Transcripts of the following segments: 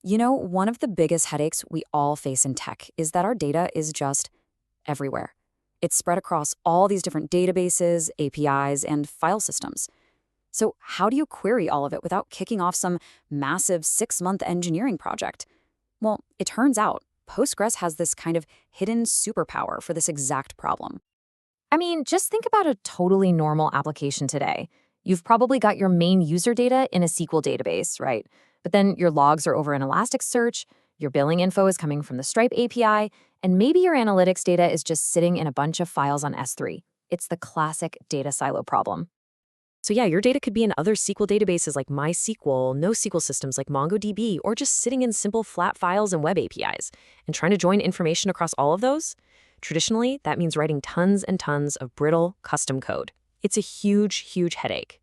One of the biggest headaches we all face in tech is that our data is just everywhere. It's spread across all these different databases, APIs, and file systems. So how do you query all of it without kicking off some massive 6-month engineering project? Well, it turns out Postgres has this kind of hidden superpower for this exact problem. I mean, just think about a totally normal application today. You've probably got your main user data in a SQL database, right? But then your logs are over in Elasticsearch, your billing info is coming from the Stripe API, and maybe your analytics data is just sitting in a bunch of files on S3. It's the classic data silo problem. So yeah, your data could be in other SQL databases like MySQL, NoSQL systems like MongoDB, or just sitting in simple flat files and web APIs. And trying to join information across all of those? Traditionally, that means writing tons and tons of brittle, custom code. It's a huge, huge headache.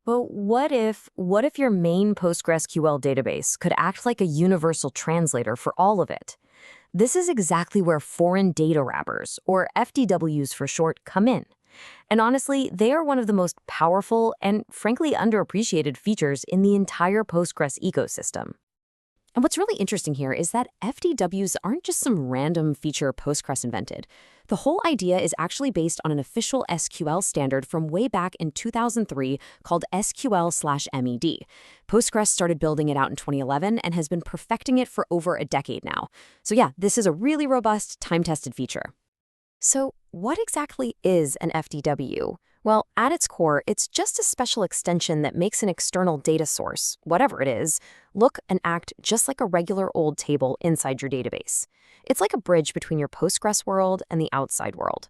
But what if your main PostgreSQL database could act like a universal translator for all of it? This is exactly where foreign data wrappers, or FDWs for short, come in. And honestly, they are one of the most powerful and frankly underappreciated features in the entire Postgres ecosystem. And what's really interesting here is that FDWs aren't just some random feature Postgres invented. The whole idea is actually based on an official SQL standard from way back in 2003 called SQL/MED. Postgres started building it out in 2011 and has been perfecting it for over a decade now. So yeah, this is a really robust, time-tested feature. So what exactly is an FDW? Well, at its core, it's just a special extension that makes an external data source, whatever it is, look and act just like a regular old table inside your database. It's like a bridge between your Postgres world and the outside world.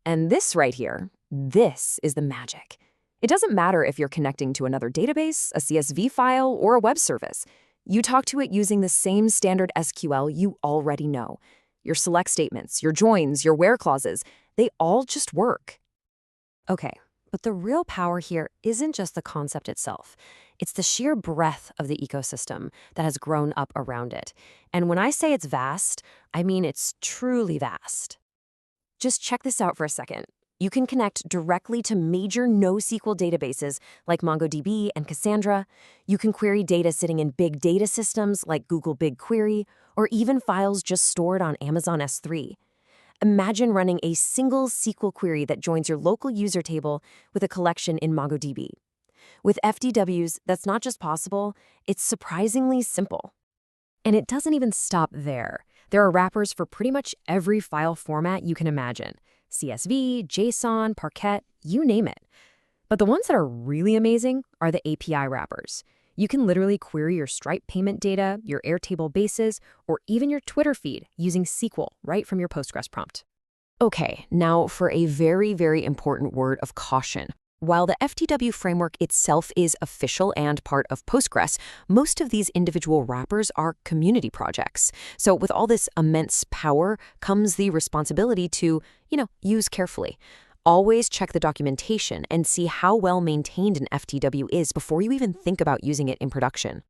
And this right here, this is the magic. It doesn't matter if you're connecting to another database, a CSV file, or a web service. You talk to it using the same standard SQL you already know. Your select statements, your joins, your where clauses, they all just work. Okay, but the real power here isn't just the concept itself. It's the sheer breadth of the ecosystem that has grown up around it. And when I say it's vast, I mean it's truly vast. Just check this out for a second. You can connect directly to major NoSQL databases like MongoDB and Cassandra. You can query data sitting in big data systems like Google BigQuery, or even files just stored on Amazon S3. Imagine running a single SQL query that joins your local user table with a collection in MongoDB. With FDWs, that's not just possible, it's surprisingly simple. And it doesn't even stop there. There are wrappers for pretty much every file format you can imagine. CSV, JSON, Parquet, you name it. But the ones that are really amazing are the API wrappers. You can literally query your Stripe payment data, your Airtable bases, or even your Twitter feed using SQL right from your Postgres prompt. Okay, now for a very, very important word of caution. While the FDW framework itself is official and part of Postgres, most of these individual wrappers are community projects. So with all this immense power comes the responsibility to, use carefully. Always check the documentation and see how well maintained an FDW is before you even think about using it in production.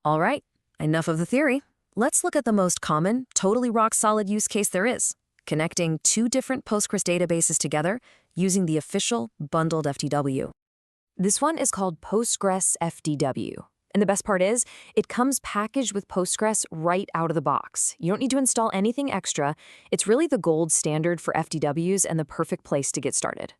All right, enough of the theory. Let's look at the most common, totally rock-solid use case there is: connecting two different Postgres databases together using the official bundled FDW. This one is called Postgres FDW. And the best part is, it comes packaged with Postgres right out of the box. You don't need to install anything extra. It's really the gold standard for FDWs and the perfect place to get started.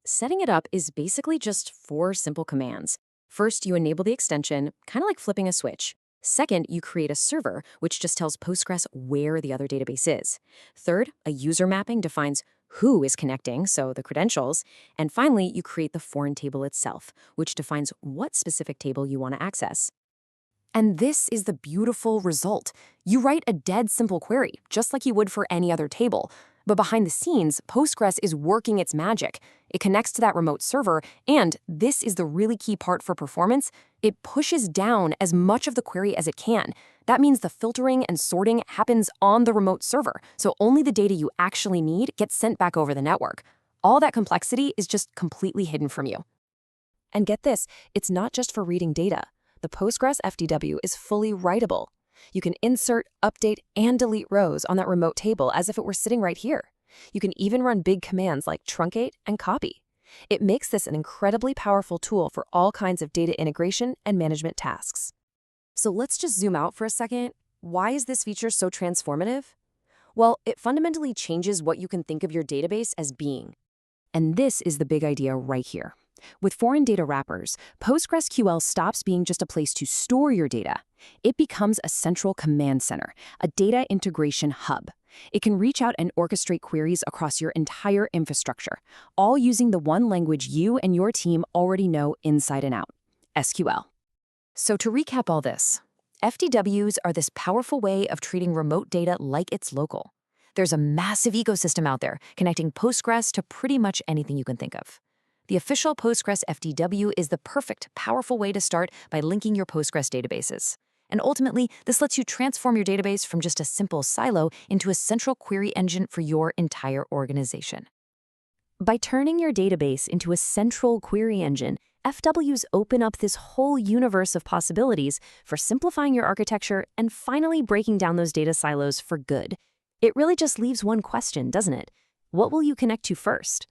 Setting it up is basically just 4 simple commands. First, you enable the extension, kind of like flipping a switch. Second, you create a server, which just tells Postgres where the other database is. Third, a user mapping defines who is connecting, so the credentials. And finally, you create the foreign table itself, which defines what specific table you want to access. And this is the beautiful result. You write a dead simple query, just like you would for any other table. But behind the scenes, Postgres is working its magic. It connects to that remote server, and this is the really key part for performance, it pushes down as much of the query as it can. That means the filtering and sorting happens on the remote server, so only the data you actually need gets sent back over the network. All that complexity is just completely hidden from you. And get this, it's not just for reading data. The Postgres FDW is fully writable. You can insert, update, and delete rows on that remote table as if it were sitting right here. You can even run big commands like truncate and copy. It makes this an incredibly powerful tool for all kinds of data integration and management tasks. So let's just zoom out for a second. Why is this feature so transformative? Well, it fundamentally changes what you can think of your database as being. And this is the big idea right here. With foreign data wrappers, PostgreSQL stops being just a place to store your data. It becomes a central command center, a data integration hub. It can reach out and orchestrate queries across your entire infrastructure, all using the one language you and your team already know inside and out: SQL. So to recap all this, FDWs are this powerful way of treating remote data like it's local. There's a massive ecosystem out there connecting Postgres to pretty much anything you can think of. The official Postgres FDW is the perfect, powerful way to start by linking your Postgres databases. And ultimately, this lets you transform your database from just a simple silo into a central query engine for your entire organization. By turning your database into a central query engine, FWs open up this whole universe of possibilities for simplifying your architecture and finally breaking down those data silos for good. It really just leaves one question, doesn't it? What will you connect to first?